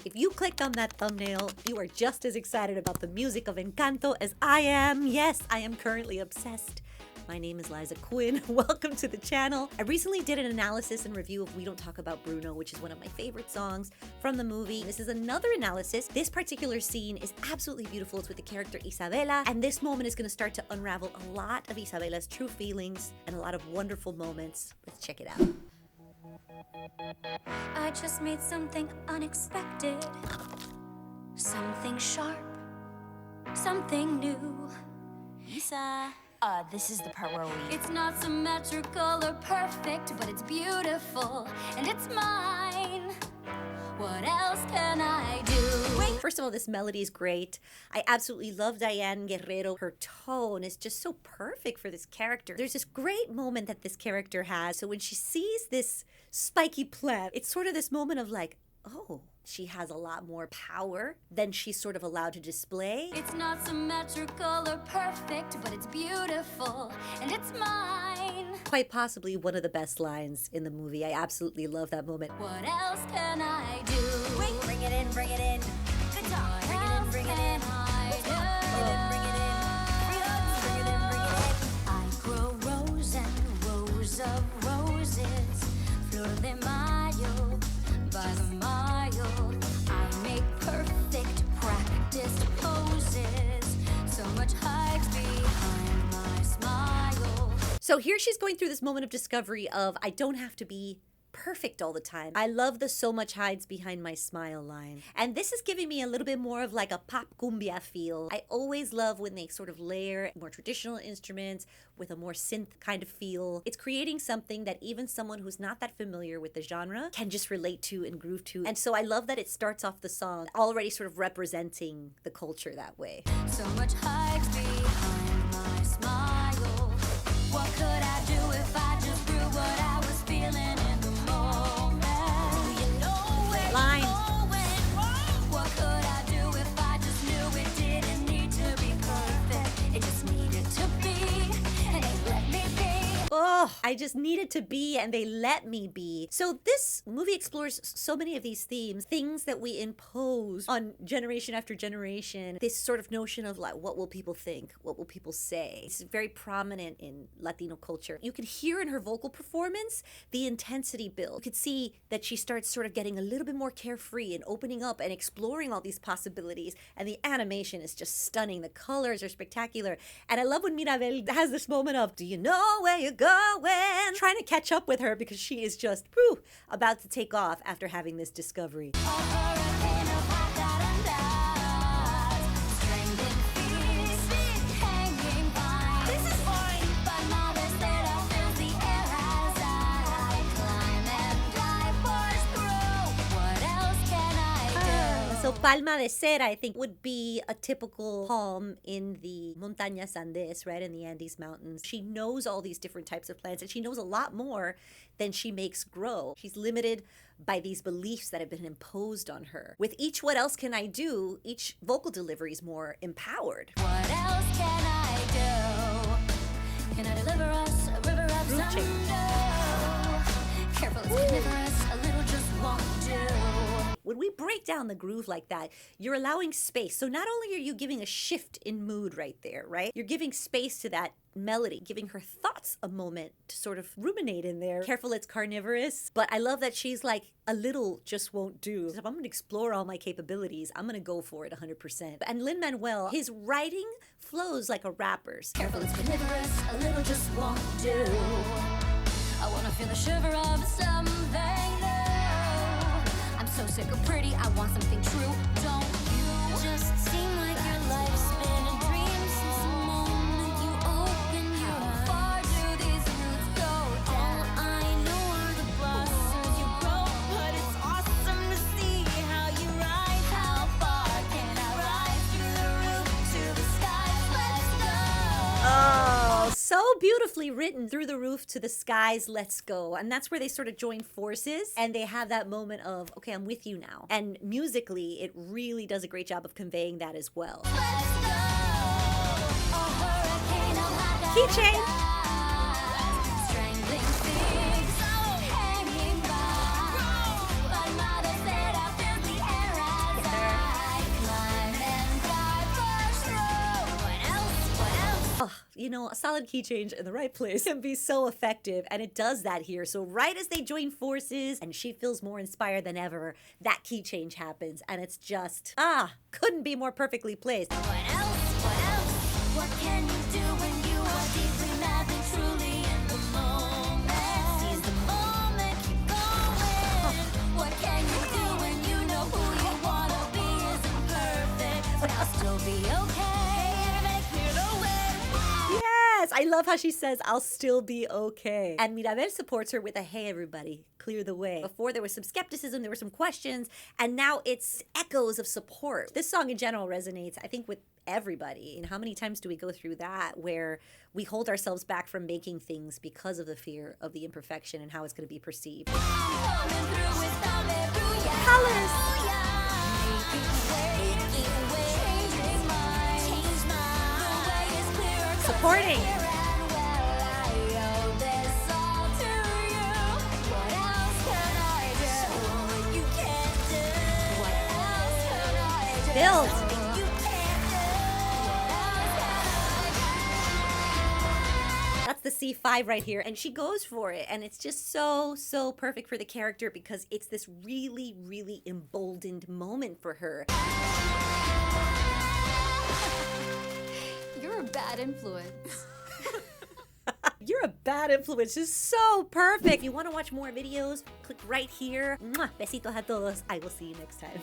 If you clicked on that thumbnail, you are just as excited about the music of Encanto as I am. Yes, I am currently obsessed. My name is Liza Quin. Welcome to the channel. I recently did an analysis and review of We Don't Talk About Bruno, which is one of my favorite songs from the movie. This is another analysis. This particular scene is absolutely beautiful. It's with the character Isabela, and this moment is going to start to unravel a lot of Isabela's true feelings and a lot of wonderful moments. Let's check it out. I just made something unexpected, something sharp, something new. Lisa, this is the part where It's not symmetrical or perfect, but it's beautiful, and it's mine. What else can I do? Wait, first of all, this melody is great. I absolutely love Diane Guerrero. Her tone is just so perfect for this character. There's this great moment that this character has. So when she sees this spiky plant, it's sort of this moment of like, oh, she has a lot more power than she's sort of allowed to display. It's not symmetrical or perfect, but it's beautiful, and it's mine. Quite possibly one of the best lines in the movie. I absolutely love that moment. What else can I do? Wait, bring it in, bring it in. Good talk. Bring it in, bring it in. Let's go. Bring it in, bring it in. I grow rose and rows of roses, flor de mayo, by the mile. I make perfect practice poses, so much hides behind my smile. So here she's going through this moment of discovery of, I don't have to be perfect all the time. I love the so much hides behind my smile line. And this is giving me a little bit more of like a pop cumbia feel. I always love when they sort of layer more traditional instruments with a more synth kind of feel. It's creating something that even someone who's not that familiar with the genre can just relate to and groove to. And so I love that it starts off the song already sort of representing the culture that way. So much hides behind my smile. What could I do if I just grew what I was feeling in the moment? You know where Line. you're going. What could I do if I just knew it didn't need to be perfect? It just needed to be, and they let me be. Oh, I just needed to be and they let me be. So this movie explores so many of these themes, things that we impose on generation after generation. This sort of notion of like, what will people think? What will people say? It's very prominent in Latino culture. You can hear in her vocal performance the intensity build. You could see that she starts sort of getting a little bit more carefree and opening up and exploring all these possibilities. And the animation is just stunning. The colors are spectacular. And I love when Mirabel has this moment of, do you know where you're going? Trying to catch up with her because she is just about to take off after having this discovery. A hurricane of hot strangling feet, hanging by. This is fine. But now they said I fill the air as I climb and I push through. What else can I do? So palma de cera, I think, would be a typical palm in the Montañas Andes, right, in the Andes Mountains. She knows all these different types of plants, and she knows a lot more than she makes grow. She's limited by these beliefs that have been imposed on her. With each what else can I do, each vocal delivery is more empowered. What else can I do? Can I deliver us a river of Groove change. thunder? Careful, it's carnivorous, a little just won't do. When we break down the groove like that, you're allowing space. So not only are you giving a shift in mood right there, right? You're giving space to that melody, giving her thoughts a moment to sort of ruminate in there. Careful, it's carnivorous. But I love that she's like, a little just won't do. If I'm going to explore all my capabilities, I'm going to go for it 100%. And Lin-Manuel, his writing flows like a rapper's. Careful, it's carnivorous, a little just won't do. I wanna feel the shiver of something new. I'm so sick of pretty, I want something true. Don't you just seem like your life's been a dream since the moment you open your eyes? How far do these roots go down? All I know are the blossoms you grow, but it's awesome to see how you rise. How far can I rise through the roof to the skies? Let's go. Oh, so beautifully written, through the roof to the skies, let's go. And that's where they sort of join forces and they have that moment of, okay, I'm with you now. And musically, it really does a great job of conveying that as well. Let's go. A hurricane of hot Keychain. strangling figs, hanging by. But mother said I filled the air you know, a solid key change in the right place can be so effective, and it does that here. So right as they join forces and she feels more inspired than ever, that key change happens, and it's just, couldn't be more perfectly placed. What else? What else? What can you do when you are deeply mad and truly in the moment? Seize the moment, keep going. What can you do when you know who you wanna be isn't perfect, but I'll still be okay? Make clear the way. Yes, I love how she says, I'll still be okay. And Mirabel supports her with a, hey, everybody, clear the way. Before there was some skepticism, there were some questions, and now it's echoes of support. This song in general resonates, I think, with everybody. And how many times do we go through that where we hold ourselves back from making things because of the fear of the imperfection and how it's going to be perceived? Coming through with hallelujah. Colors. Making way, changing minds. Change minds. The way is clearer, 'cause Supporting. you're here and well. I owe this all to you. What else can I do? What you can't do. What else can I do? Build. Something you can't do. What else can I do? That's the C5 right here, and she goes for it, and it's just so perfect for the character because it's this really emboldened moment for her. You're a bad influence. You're a bad influence. It's so perfect. If you want to watch more videos, click right here. Mwah. Besitos a todos. I will see you next time.